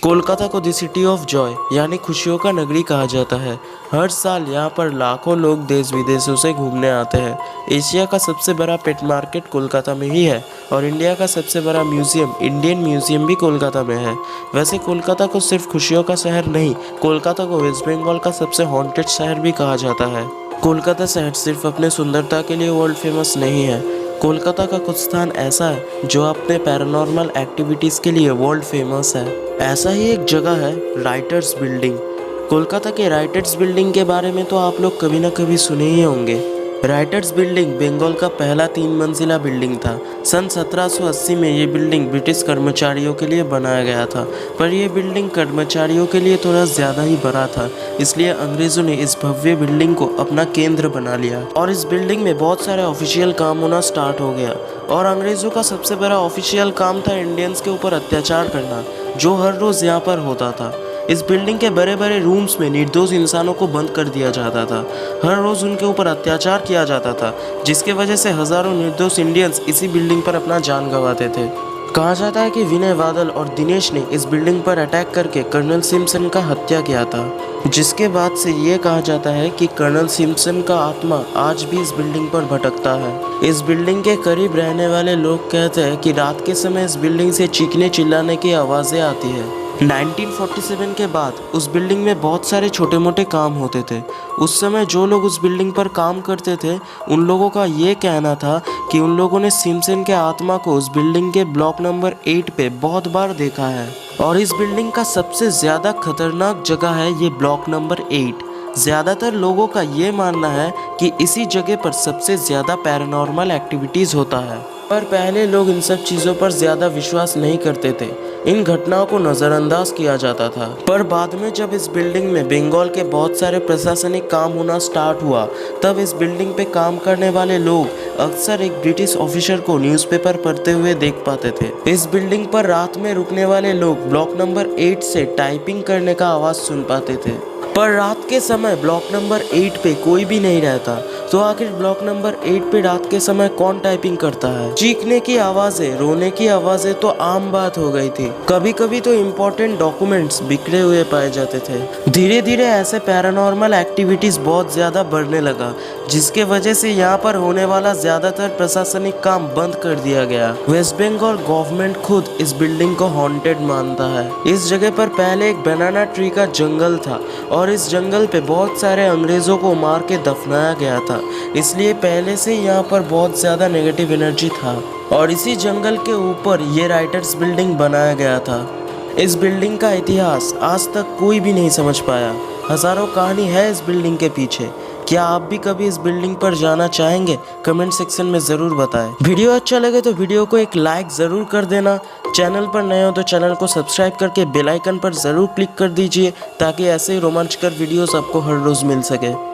कोलकाता को the city of Joy यानी खुशियों का नगरी कहा जाता है। हर साल यहाँ पर लाखों लोग देश विदेशों से घूमने आते हैं। एशिया का सबसे बड़ा पेट मार्केट कोलकाता में ही है और इंडिया का सबसे बड़ा म्यूजियम इंडियन म्यूजियम भी कोलकाता में है। वैसे कोलकाता को सिर्फ खुशियों का शहर नहीं, कोलकाता को वेस्ट बंगाल का सबसे हॉन्टेड शहर भी कहा जाता है। कोलकाता शहर सिर्फ अपने सुंदरता के लिए वर्ल्ड फेमस नहीं है। कोलकाता का कुछ स्थान ऐसा है जो अपने पैरानॉर्मल एक्टिविटीज़ के लिए वर्ल्ड फेमस है। ऐसा ही एक जगह है राइटर्स बिल्डिंग। कोलकाता के राइटर्स बिल्डिंग के बारे में तो आप लोग कभी ना कभी सुने ही होंगे। राइटर्स बिल्डिंग बंगाल का पहला 3 मंजिला बिल्डिंग था। सन 1780 में ये बिल्डिंग ब्रिटिश कर्मचारियों के लिए बनाया गया था, पर यह बिल्डिंग कर्मचारियों के लिए थोड़ा ज़्यादा ही बड़ा था, इसलिए अंग्रेज़ों ने इस भव्य बिल्डिंग को अपना केंद्र बना लिया और इस बिल्डिंग में बहुत सारे ऑफिशियल काम होना स्टार्ट हो गया। और अंग्रेज़ों का सबसे बड़ा ऑफिशियल काम था इंडियंस के ऊपर अत्याचार करना, जो हर रोज़ यहाँ पर होता था। इस बिल्डिंग के बड़े बड़े रूम्स में निर्दोष इंसानों को बंद कर दिया जाता था। हर रोज़ उनके ऊपर अत्याचार किया जाता था, जिसके वजह से हज़ारों निर्दोष इंडियंस इसी बिल्डिंग पर अपना जान गंवाते थे। कहा जाता है कि विनय बादल और दिनेश ने इस बिल्डिंग पर अटैक करके कर्नल सिम्पसन का हत्या किया था, जिसके बाद से ये कहा जाता है कि कर्नल सिम्पसन का आत्मा आज भी इस बिल्डिंग पर भटकता है। इस बिल्डिंग के करीब रहने वाले लोग कहते हैं कि रात के समय इस बिल्डिंग से चीखने चिल्लाने की आवाज़ें आती है। 1947 के बाद उस बिल्डिंग में बहुत सारे छोटे मोटे काम होते थे। उस समय जो लोग उस बिल्डिंग पर काम करते थे, उन लोगों का ये कहना था कि उन लोगों ने सिम्पसन के आत्मा को उस बिल्डिंग के ब्लॉक नंबर 8 पे बहुत बार देखा है। और इस बिल्डिंग का सबसे ज़्यादा खतरनाक जगह है ये ब्लॉक नंबर 8। ज़्यादातर लोगों का ये मानना है कि इसी जगह पर सबसे ज़्यादा पैरानॉर्मल एक्टिविटीज़ होता है, पर पहले लोग इन सब चीज़ों पर ज़्यादा विश्वास नहीं करते थे। इन घटनाओं को नज़रअंदाज किया जाता था, पर बाद में जब इस बिल्डिंग में बंगाल के बहुत सारे प्रशासनिक काम होना स्टार्ट हुआ, तब इस बिल्डिंग पे काम करने वाले लोग अक्सर एक ब्रिटिश ऑफिसर को न्यूज़पेपर पढ़ते हुए देख पाते थे। इस बिल्डिंग पर रात में रुकने वाले लोग ब्लॉक नंबर 8 से टाइपिंग करने का आवाज़ सुन पाते थे, पर रात के समय ब्लॉक नंबर 8 पे कोई भी नहीं रहता। तो आखिर ब्लॉक नंबर 8 पे रात के समय कौन टाइपिंग करता है? चीखने की आवाज़ें, रोने की आवाज़ें तो आम बात हो गई थी। कभी कभी तो इम्पोर्टेंट डॉक्यूमेंट्स बिखरे हुए पाए जाते थे। धीरे धीरे ऐसे पैरानॉर्मल एक्टिविटीज़ बहुत ज़्यादा बढ़ने लगा, जिसके वजह से यहाँ पर होने वाला ज़्यादातर प्रशासनिक काम बंद कर दिया गया। वेस्ट बंगाल गवर्नमेंट खुद इस बिल्डिंग को हॉन्टेड मानता है। इस जगह पर पहले एक बनाना ट्री का जंगल था और इस जंगल पे बहुत सारे अंग्रेज़ों को मार के दफनाया गया था, इसलिए पहले से यहाँ पर बहुत ज़्यादा नेगेटिव एनर्जी था। और इसी जंगल के ऊपर ये राइटर्स बिल्डिंग बनाया गया था। इस बिल्डिंग का इतिहास आज तक कोई भी नहीं समझ पाया। हज़ारों कहानी है इस बिल्डिंग के पीछे। क्या आप भी कभी इस बिल्डिंग पर जाना चाहेंगे? कमेंट सेक्शन में ज़रूर बताएं। वीडियो अच्छा लगे तो वीडियो को एक लाइक ज़रूर कर देना। चैनल पर नए हो तो चैनल को सब्सक्राइब करके बेल आइकन पर ज़रूर क्लिक कर दीजिए, ताकि ऐसे ही रोमांचकर वीडियोस आपको हर रोज़ मिल सके।